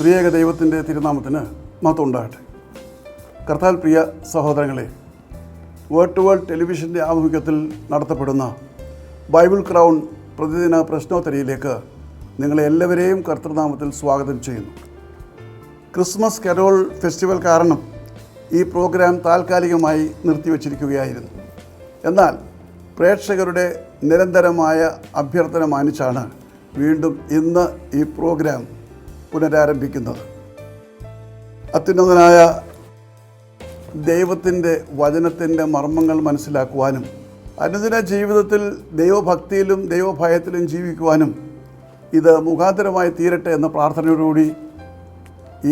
ത്രിയേക ദൈവത്തിൻ്റെ തിരുനാമത്തിന് മഹത്വം ഉണ്ടാകട്ടെ. കർത്താൽ പ്രിയ സഹോദരങ്ങളെ, വേർഡ് ടു വേൾഡ് ടെലിവിഷൻ്റെ ആഭിമുഖ്യത്തിൽ നടത്തപ്പെടുന്ന ബൈബിൾ ക്രൗൺ പ്രതിദിന പ്രശ്നോത്തരിയിലേക്ക് നിങ്ങളെ എല്ലാവരെയും കർത്തൃനാമത്തിൽ സ്വാഗതം ചെയ്യുന്നു. ക്രിസ്മസ് കരോൾ ഫെസ്റ്റിവൽ കാരണം ഈ പ്രോഗ്രാം താൽക്കാലികമായി നിർത്തിവച്ചിരിക്കുകയായിരുന്നു. എന്നാൽ പ്രേക്ഷകരുടെ നിരന്തരമായ അഭ്യർത്ഥന മാനിച്ചാണ് വീണ്ടും ഇന്ന് ഈ പ്രോഗ്രാം പുനരാരംഭിക്കുന്നത്. അത്യുന്നതനായ ദൈവത്തിൻ്റെ വചനത്തിൻ്റെ മർമ്മങ്ങൾ മനസ്സിലാക്കുവാനും അനുദിന ജീവിതത്തിൽ ദൈവഭക്തിയിലും ദൈവഭയത്തിലും ജീവിക്കുവാനും ഇത് മുഖാന്തരമായി തീരട്ടെ എന്ന പ്രാർത്ഥനയോടുകൂടി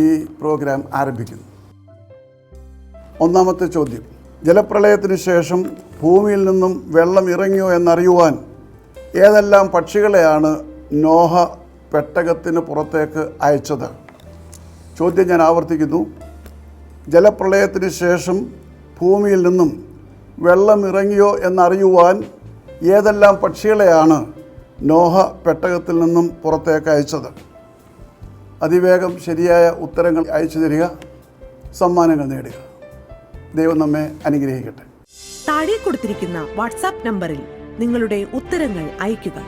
ഈ പ്രോഗ്രാം ആരംഭിക്കുന്നു. ഒന്നാമത്തെ ചോദ്യം: ജലപ്രളയത്തിന് ശേഷം ഭൂമിയിൽ നിന്നും വെള്ളം ഇറങ്ങിയോ എന്നറിയുവാൻ ഏതെല്ലാം പക്ഷികളെയാണ് നോഹ പെട്ടകത്തിന് പുറത്തേക്ക് അയച്ചത്? ചോദ്യം ഞാൻ ആവർത്തിക്കുന്നു. ജലപ്രളയത്തിന് ശേഷം ഭൂമിയിൽ നിന്നും വെള്ളം ഇറങ്ങിയോ എന്നറിയുവാൻ ഏതെല്ലാം പക്ഷികളെയാണ് നോഹ പെട്ടകത്തിൽ നിന്നും പുറത്തേക്ക് അയച്ചത്? അതിവേഗം ശരിയായ ഉത്തരങ്ങൾ അയച്ചു തരിക, സമ്മാനങ്ങൾ നേടുക. ദൈവം നമ്മെ അനുഗ്രഹിക്കട്ടെ. താഴെ കൊടുത്തിരിക്കുന്ന വാട്സാപ്പ് നമ്പറിൽ നിങ്ങളുടെ ഉത്തരങ്ങൾ അയയ്ക്കുക.